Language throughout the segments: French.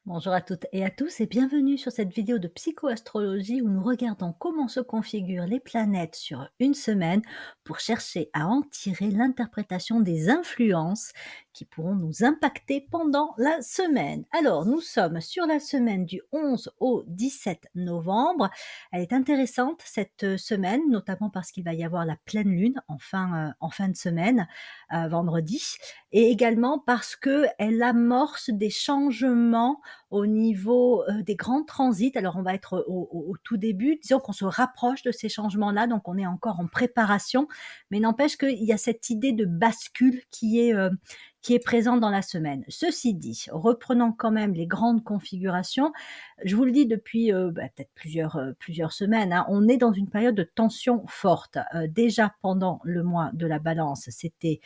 Bonjour à toutes et à tous et bienvenue sur cette vidéo de psychoastrologie où nous regardons comment se configurent les planètes sur une semaine pour chercher à en tirer l'interprétation des influences qui pourront nous impacter pendant la semaine. Alors, nous sommes sur la semaine du 11 au 17 novembre. Elle est intéressante cette semaine, notamment parce qu'il va y avoir la pleine lune en fin de semaine, vendredi, et également parce qu'elle amorce des changements au niveau, des grands transits. Alors on va être au tout début, disons qu'on se rapproche de ces changements-là, donc on est encore en préparation, mais n'empêche qu'il y a cette idée de bascule qui est présente dans la semaine. Ceci dit, reprenons quand même les grandes configurations. Je vous le dis depuis, peut-être plusieurs semaines, hein, on est dans une période de tension forte. Déjà pendant le mois de la Balance, c'était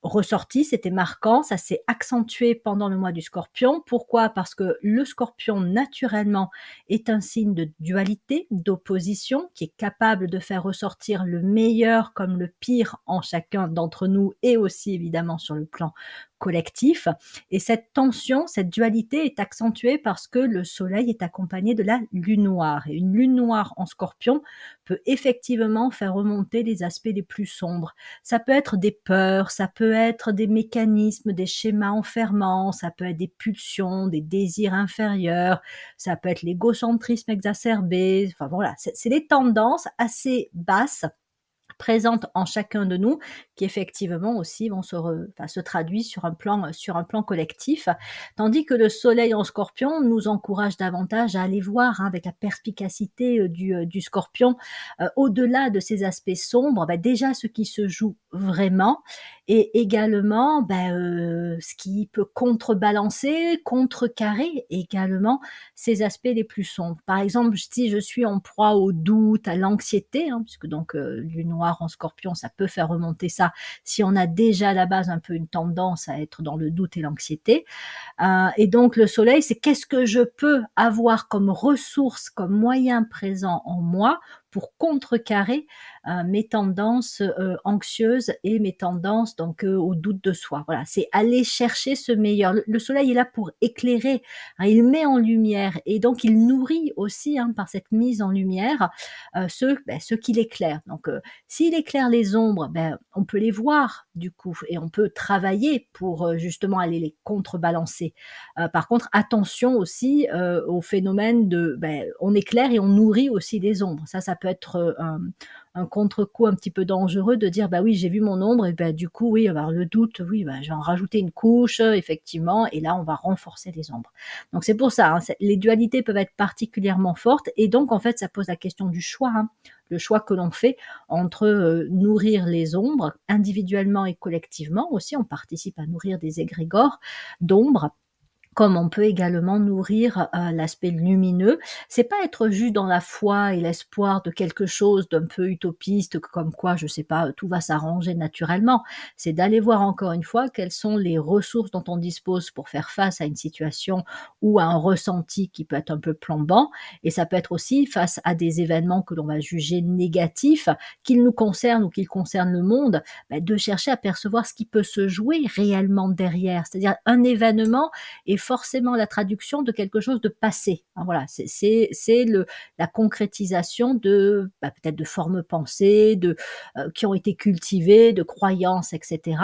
ressorti, c'était marquant, ça s'est accentué pendant le mois du Scorpion. Pourquoi? Parce que le Scorpion, naturellement, est un signe de dualité, d'opposition, qui est capable de faire ressortir le meilleur comme le pire en chacun d'entre nous et aussi évidemment sur le plan collectif. Et cette tension, cette dualité est accentuée parce que le Soleil est accompagné de la Lune noire. Et une Lune noire en Scorpion peut effectivement faire remonter les aspects les plus sombres. Ça peut être des peurs, ça peut être des mécanismes, des schémas enfermants, ça peut être des pulsions, des désirs inférieurs, ça peut être l'égocentrisme exacerbé. Enfin voilà, c'est des tendances assez basses présentes en chacun de nous, qui effectivement aussi vont se traduire sur un plan collectif, tandis que le soleil en scorpion nous encourage davantage à aller voir, hein, avec la perspicacité du scorpion, au-delà de ces aspects sombres, déjà ce qui se joue vraiment, et également ce qui peut contrebalancer, contrecarrer également ces aspects les plus sombres. Par exemple, si je suis en proie au doute, à l'anxiété, hein, puisque donc lune noire en scorpion, ça peut faire remonter ça si on a déjà à la base un peu une tendance à être dans le doute et l'anxiété. Et donc le soleil, c'est qu'est-ce que je peux avoir comme ressource, comme moyen présent en moi pour contrecarrer mes tendances anxieuses et mes tendances donc au doute de soi. Voilà, c'est aller chercher ce meilleur. Le soleil est là pour éclairer, hein, il met en lumière et donc il nourrit aussi, hein, par cette mise en lumière ceux qui l'éclairent. Donc s'il éclaire les ombres, on peut les voir du coup et on peut travailler pour justement aller les contrebalancer. Par contre, attention aussi au phénomène on éclaire et on nourrit aussi des ombres. Ça peut être un contre-coup un petit peu dangereux de dire bah oui, j'ai vu mon ombre et du coup oui, alors le doute, oui, je vais en rajouter une couche effectivement et là on va renforcer les ombres. Donc c'est pour ça, hein, les dualités peuvent être particulièrement fortes et donc en fait ça pose la question du choix, hein, le choix que l'on fait entre nourrir les ombres individuellement et collectivement aussi, on participe à nourrir des égrégores d'ombres comme on peut également nourrir, l'aspect lumineux. C'est pas être juste dans la foi et l'espoir de quelque chose d'un peu utopiste, comme quoi, je sais pas, tout va s'arranger naturellement. C'est d'aller voir encore une fois quelles sont les ressources dont on dispose pour faire face à une situation ou à un ressenti qui peut être un peu plombant et ça peut être aussi face à des événements que l'on va juger négatifs, qu'ils nous concernent ou qu'ils concernent le monde, de chercher à percevoir ce qui peut se jouer réellement derrière. C'est-à-dire un événement est forcément la traduction de quelque chose de passé. Hein, voilà, la concrétisation de peut-être de formes pensées, qui ont été cultivées, de croyances, etc.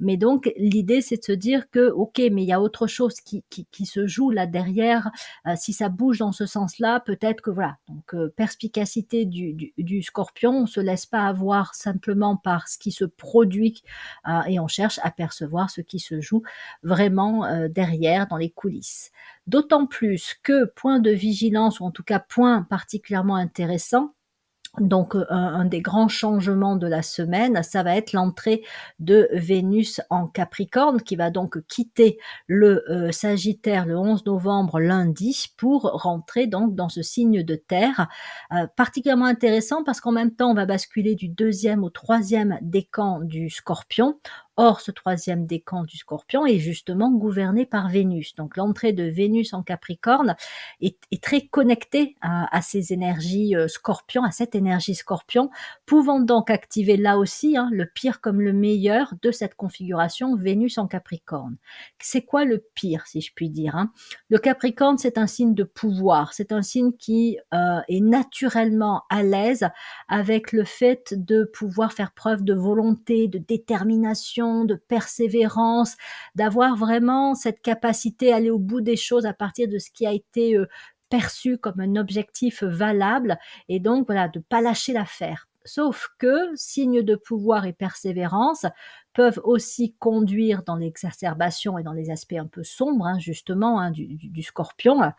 Mais donc l'idée c'est de se dire que ok, mais il y a autre chose qui se joue là derrière. Si ça bouge dans ce sens-là, peut-être que voilà. Donc perspicacité du Scorpion, on se laisse pas avoir simplement par ce qui se produit et on cherche à percevoir ce qui se joue vraiment derrière, dans les coulisses. D'autant plus que point de vigilance, ou en tout cas point particulièrement intéressant, donc un des grands changements de la semaine, ça va être l'entrée de Vénus en Capricorne qui va donc quitter le Sagittaire le 11 novembre lundi pour rentrer donc dans ce signe de terre. Particulièrement intéressant parce qu'en même temps on va basculer du deuxième au troisième décan du Scorpion. Or, ce troisième décan du Scorpion est justement gouverné par Vénus. Donc, l'entrée de Vénus en Capricorne est très connectée à ces énergies Scorpion, à cette énergie Scorpion, pouvant donc activer là aussi le pire comme le meilleur de cette configuration Vénus en Capricorne. C'est quoi le pire, si je puis dire, hein? Le Capricorne, c'est un signe de pouvoir, c'est un signe qui est naturellement à l'aise avec le fait de pouvoir faire preuve de volonté, de détermination, de persévérance, d'avoir vraiment cette capacité à aller au bout des choses à partir de ce qui a été perçu comme un objectif valable, et donc voilà, de pas lâcher l'affaire. Sauf que signes de pouvoir et persévérance peuvent aussi conduire dans l'exacerbation et dans les aspects un peu sombres, justement, du Scorpion,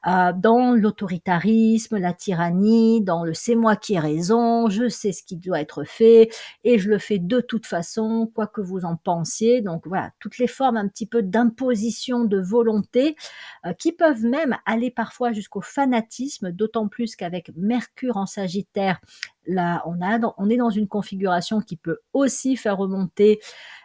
dans l'autoritarisme, la tyrannie, dans le c'est moi qui ai raison, je sais ce qui doit être fait et je le fais de toute façon, quoi que vous en pensiez. Donc voilà, toutes les formes un petit peu d'imposition de volonté qui peuvent même aller parfois jusqu'au fanatisme, d'autant plus qu'avec Mercure en Sagittaire, là on est dans une configuration qui peut aussi faire remonter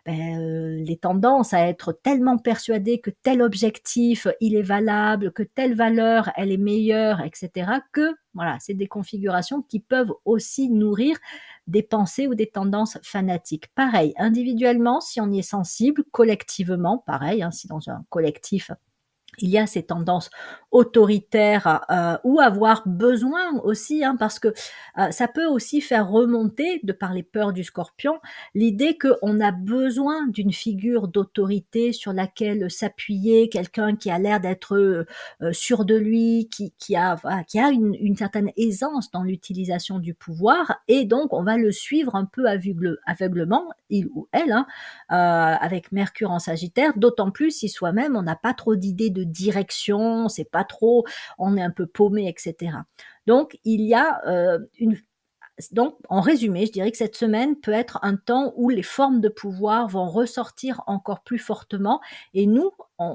les tendances à être tellement persuadé que tel objectif il est valable, que telle valeur elle est meilleure, etc., que voilà, c'est des configurations qui peuvent aussi nourrir des pensées ou des tendances fanatiques. Pareil, individuellement, si on y est sensible, collectivement, pareil, si dans un collectif il y a ces tendances autoritaires ou avoir besoin aussi, parce que ça peut aussi faire remonter, de par les peurs du Scorpion, l'idée qu'on a besoin d'une figure d'autorité sur laquelle s'appuyer, quelqu'un qui a l'air d'être sûr de lui, qui a une certaine aisance dans l'utilisation du pouvoir, et donc on va le suivre un peu aveuglement, il ou elle, avec Mercure en Sagittaire, d'autant plus si soi-même on n'a pas trop d'idées de direction, c'est pas trop, on est un peu paumé, etc. Donc il y a donc, en résumé, je dirais que cette semaine peut être un temps où les formes de pouvoir vont ressortir encore plus fortement, et nous,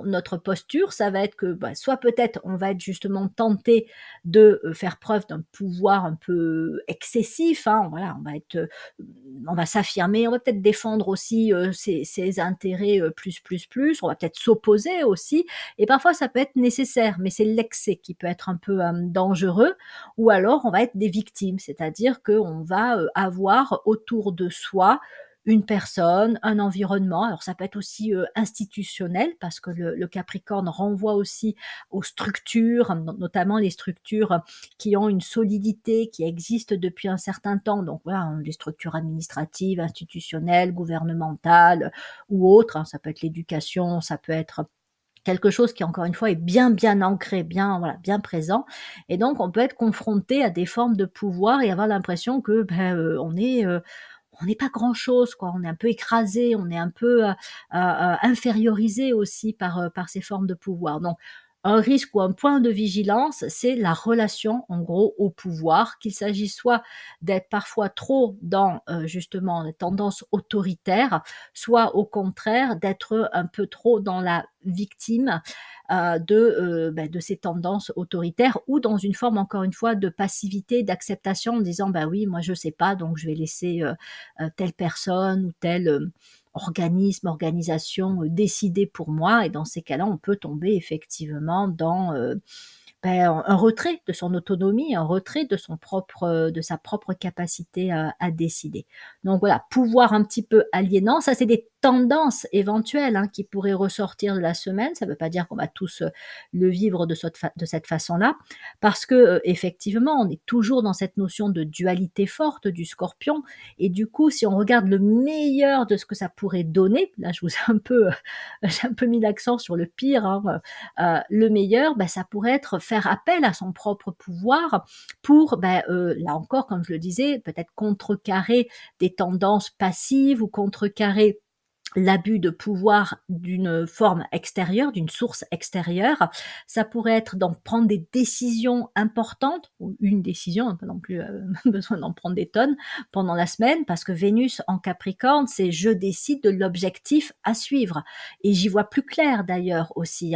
notre posture, ça va être que soit peut-être on va être justement tenté de faire preuve d'un pouvoir un peu excessif, voilà, on va s'affirmer, on va peut-être défendre aussi ses intérêts plus, on va peut-être s'opposer aussi, et parfois ça peut être nécessaire, mais c'est l'excès qui peut être un peu dangereux, ou alors on va être des victimes, c'est-à-dire qu'on va avoir autour de soi une personne, un environnement. Alors ça peut être aussi institutionnel, parce que le Capricorne renvoie aussi aux structures, notamment les structures qui ont une solidité, qui existent depuis un certain temps. Donc voilà, les structures administratives, institutionnelles, gouvernementales ou autres. Ça peut être l'éducation, ça peut être quelque chose qui, encore une fois, est bien ancré, bien présent. Et donc, on peut être confronté à des formes de pouvoir et avoir l'impression que on n'est pas grand-chose, quoi. On est un peu écrasé, on est un peu infériorisé aussi par ces formes de pouvoir. Donc, un risque ou un point de vigilance, c'est la relation, en gros, au pouvoir, qu'il s'agisse soit d'être parfois trop dans justement les tendances autoritaires, soit au contraire d'être un peu trop dans la victime de ces tendances autoritaires, ou dans une forme, encore une fois, de passivité, d'acceptation, en disant oui, moi je sais pas, donc je vais laisser telle personne ou tel organisation décider pour moi. Et dans ces cas-là, on peut tomber effectivement dans un retrait de son autonomie, un retrait de sa propre capacité à décider. Donc voilà, pouvoir un petit peu aliénant, ça c'est des tendances éventuelles qui pourraient ressortir de la semaine. Ça ne veut pas dire qu'on va tous le vivre de cette façon-là, parce que effectivement, on est toujours dans cette notion de dualité forte du Scorpion, et du coup, si on regarde le meilleur de ce que ça pourrait donner, là je vous ai j'ai un peu mis l'accent sur le pire, le meilleur, ça pourrait être faire appel à son propre pouvoir pour, là encore, comme je le disais, peut-être contrecarrer des tendances passives ou contrecarrer l'abus de pouvoir d'une forme extérieure, d'une source extérieure. Ça pourrait être d'en prendre des décisions importantes, ou une décision, pas non plus besoin d'en prendre des tonnes pendant la semaine, parce que Vénus en Capricorne, c'est je décide de l'objectif à suivre. Et j'y vois plus clair d'ailleurs aussi.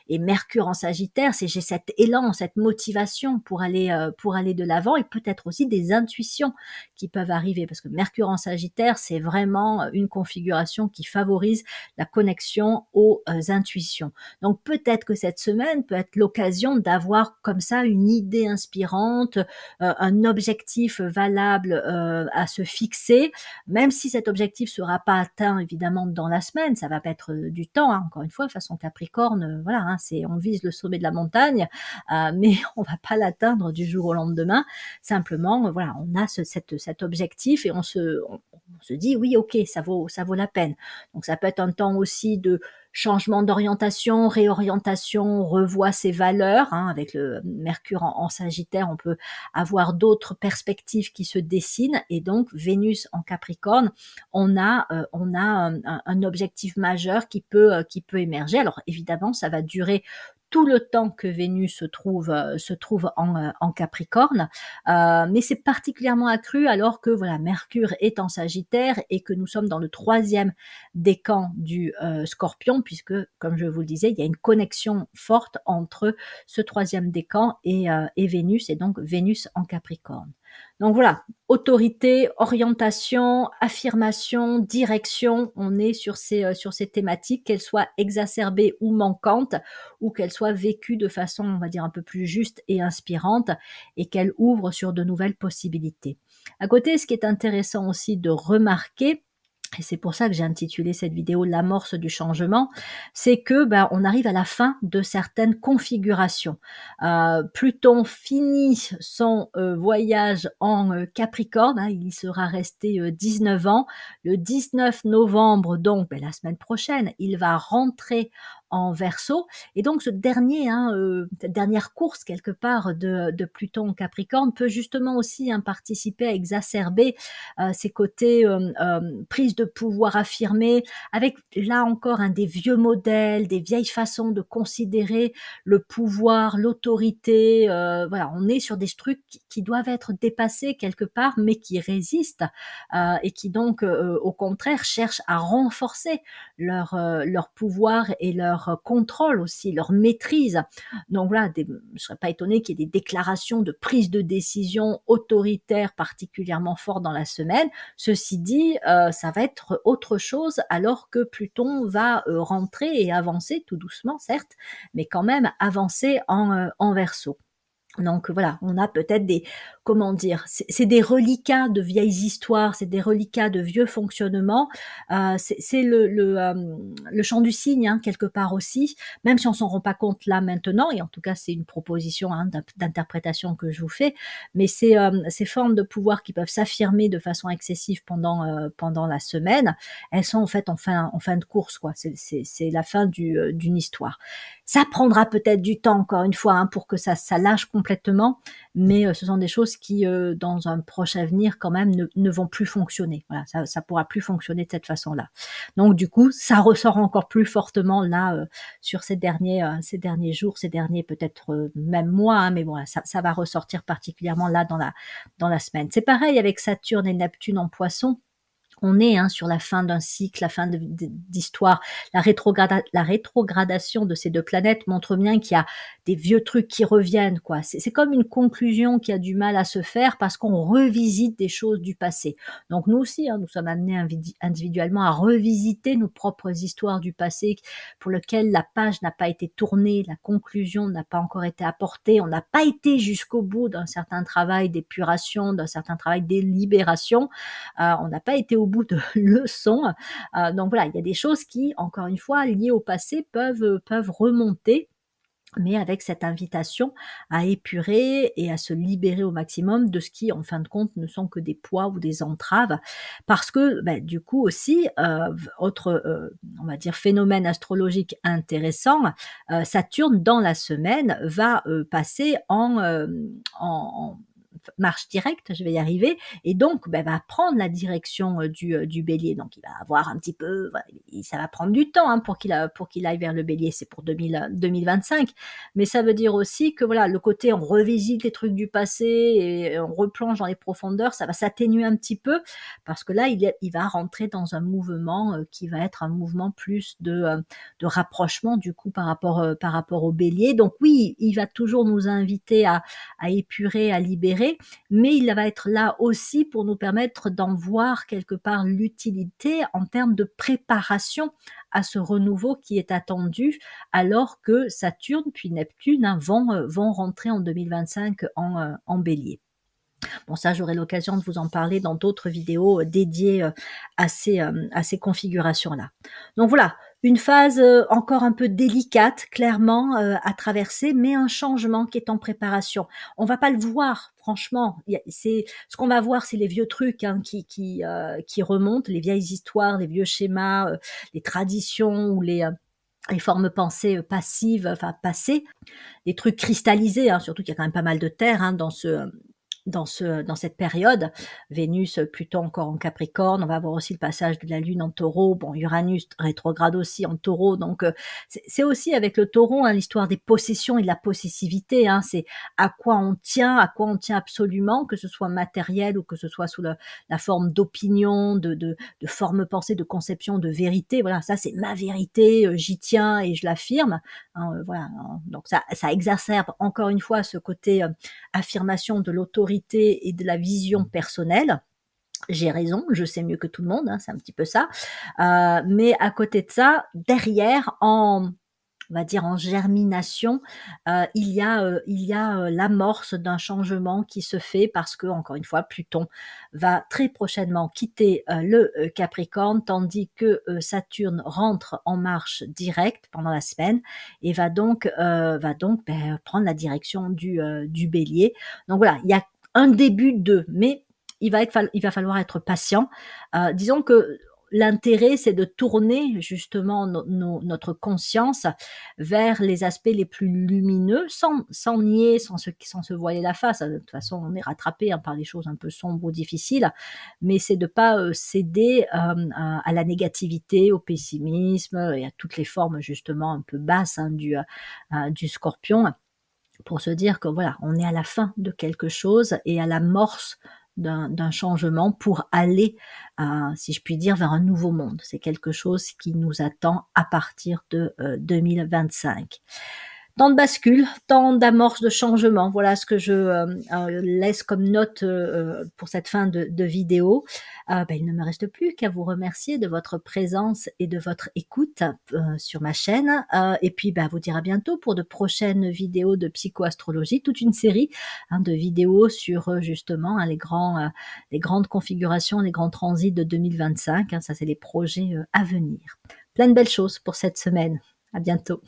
Et Mercure en Sagittaire, c'est j'ai cet élan, cette motivation pour aller de l'avant, et peut-être aussi des intuitions qui peuvent arriver, parce que Mercure en Sagittaire, c'est vraiment une configuration informations qui favorisent la connexion aux intuitions. Donc peut-être que cette semaine peut être l'occasion d'avoir comme ça une idée inspirante, un objectif valable à se fixer, même si cet objectif sera pas atteint évidemment dans la semaine, ça va mettre du temps, hein, encore une fois, façon Capricorne, voilà, hein, on vise le sommet de la montagne, mais on va pas l'atteindre du jour au lendemain. Simplement, voilà, on a cet objectif et on se dit oui, ok, ça vaut la peine. Donc ça peut être un temps aussi de changement d'orientation, réorientation, on revoit ses valeurs, hein, avec le Mercure en Sagittaire, on peut avoir d'autres perspectives qui se dessinent, et donc Vénus en Capricorne, on a un objectif majeur qui peut émerger. Alors évidemment, ça va durer tout le temps que Vénus se trouve en Capricorne, mais c'est particulièrement accru alors que voilà, Mercure est en Sagittaire et que nous sommes dans le 3e décan du Scorpion, puisque, comme je vous le disais, il y a une connexion forte entre ce 3e décan et Vénus, et donc Vénus en Capricorne. Donc voilà, autorité, orientation, affirmation, direction, on est sur ces thématiques, qu'elles soient exacerbées ou manquantes, ou qu'elles soient vécues de façon, on va dire, un peu plus juste et inspirante, et qu'elles ouvrent sur de nouvelles possibilités. À côté, ce qui est intéressant aussi de remarquer, et c'est pour ça que j'ai intitulé cette vidéo l'amorce du changement, c'est que on arrive à la fin de certaines configurations. Pluton finit son voyage en Capricorne, hein, il y sera resté 19 ans. Le 19 novembre, donc la semaine prochaine, il va rentrer en Verseau, et donc cette dernière course quelque part de Pluton en Capricorne peut justement aussi participer à exacerber ces côtés prise de pouvoir affirmée, avec là encore des vieux modèles, des vieilles façons de considérer le pouvoir, l'autorité. Voilà, on est sur des trucs qui doivent être dépassés quelque part, mais qui résistent et qui donc au contraire cherchent à renforcer leur pouvoir et leur contrôle aussi, leur maîtrise. Donc voilà, je ne serais pas étonnée qu'il y ait des déclarations de prise de décision autoritaire particulièrement fortes dans la semaine. Ceci dit, ça va être autre chose alors que Pluton va rentrer et avancer tout doucement, certes, mais quand même avancer en Verseau. Donc voilà, on a peut-être c'est des reliquats de vieilles histoires, c'est des reliquats de vieux fonctionnements. C'est le chant du cygne, hein, quelque part aussi, même si on s'en rend pas compte là maintenant, et en tout cas c'est une proposition d'interprétation que je vous fais, mais ces formes de pouvoir qui peuvent s'affirmer de façon excessive pendant la semaine, elles sont en fait en fin de course, quoi. C'est la fin d'une histoire. Ça prendra peut-être du temps, encore une fois, pour que ça lâche complètement, mais ce sont des choses qui, dans un proche avenir, quand même, ne vont plus fonctionner. Voilà, ça pourra plus fonctionner de cette façon-là. Donc, du coup, ça ressort encore plus fortement là sur ces derniers jours, ces derniers peut-être même mois, mais bon, ça va ressortir particulièrement là dans la semaine. C'est pareil avec Saturne et Neptune en Poisson. On est sur la fin d'un cycle, la fin d'histoire. La rétrogradation de ces deux planètes montre bien qu'il y a des vieux trucs qui reviennent, quoi. C'est comme une conclusion qui a du mal à se faire parce qu'on revisite des choses du passé. Donc nous aussi, nous sommes amenés individuellement à revisiter nos propres histoires du passé pour lesquelles la page n'a pas été tournée, la conclusion n'a pas encore été apportée, on n'a pas été jusqu'au bout d'un certain travail d'épuration, d'un certain travail d'élibération. On n'a pas été au bout de leçons. Donc voilà, il y a des choses qui, encore une fois, liées au passé, peuvent remonter, mais avec cette invitation à épurer et à se libérer au maximum de ce qui, en fin de compte, ne sont que des poids ou des entraves. Parce que, du coup aussi, autre, on va dire, phénomène astrologique intéressant, Saturne, dans la semaine, va passer en marche directe, je vais y arriver, et donc va prendre la direction du Bélier. Donc il va avoir un petit peu, ça va prendre du temps pour qu'il aille vers le Bélier, c'est pour 2025, mais ça veut dire aussi que voilà, le côté on revisite les trucs du passé et on replonge dans les profondeurs, ça va s'atténuer un petit peu, parce que là il va rentrer dans un mouvement qui va être un mouvement plus de rapprochement du coup par rapport au Bélier. Donc oui, il va toujours nous inviter à épurer, à libérer, changer, mais il va être là aussi pour nous permettre d'en voir quelque part l'utilité en termes de préparation à ce renouveau qui est attendu, alors que Saturne puis Neptune vont rentrer en 2025 en Bélier. Bon, ça, j'aurai l'occasion de vous en parler dans d'autres vidéos dédiées à ces configurations-là. Donc voilà, une phase encore un peu délicate, clairement, à traverser, mais un changement qui est en préparation. On va pas le voir, franchement. Ce qu'on va voir, c'est les vieux trucs qui remontent, les vieilles histoires, les vieux schémas, les traditions ou les formes pensées passives, enfin passées, des trucs cristallisés, hein, surtout qu'il y a quand même pas mal de terre dans cette période. Vénus, Pluton encore en Capricorne, on va avoir aussi le passage de la Lune en Taureau, bon, Uranus rétrograde aussi en Taureau, donc c'est aussi avec le Taureau, hein, l'histoire des possessions et de la possessivité, hein, c'est à quoi on tient absolument, que ce soit matériel ou que ce soit sous la forme d'opinion, de forme pensée, de conception, de vérité, voilà, ça c'est ma vérité, j'y tiens et je l'affirme, hein, voilà, donc ça exacerbe encore une fois ce côté affirmation de l'autorité et de la vision personnelle. J'ai raison, je sais mieux que tout le monde, hein, c'est un petit peu ça. Mais à côté de ça, derrière, on va dire en germination, il y a l'amorce d'un changement qui se fait parce que, encore une fois, Pluton va très prochainement quitter le Capricorne, tandis que Saturne rentre en marche directe pendant la semaine et va donc prendre la direction du Bélier. Donc voilà, il y a un début mais il va falloir être patient. Disons que l'intérêt, c'est de tourner justement notre conscience vers les aspects les plus lumineux, sans nier, sans se voiler la face. De toute façon, on est rattrapé par les choses un peu sombres ou difficiles, mais c'est de pas céder à la négativité, au pessimisme et à toutes les formes justement un peu basses du Scorpion, pour se dire que voilà, on est à la fin de quelque chose et à l'amorce d'un changement pour aller, si je puis dire, vers un nouveau monde. C'est quelque chose qui nous attend à partir de 2025. Temps de bascule, temps d'amorce de changement. Voilà ce que je laisse comme note pour cette fin de vidéo. Il ne me reste plus qu'à vous remercier de votre présence et de votre écoute sur ma chaîne. Et puis, vous dire à bientôt pour de prochaines vidéos de psychoastrologie, toute une série de vidéos sur justement les grandes configurations, les grands transits de 2025. Ça, c'est les projets à venir. Plein de belles choses pour cette semaine. À bientôt.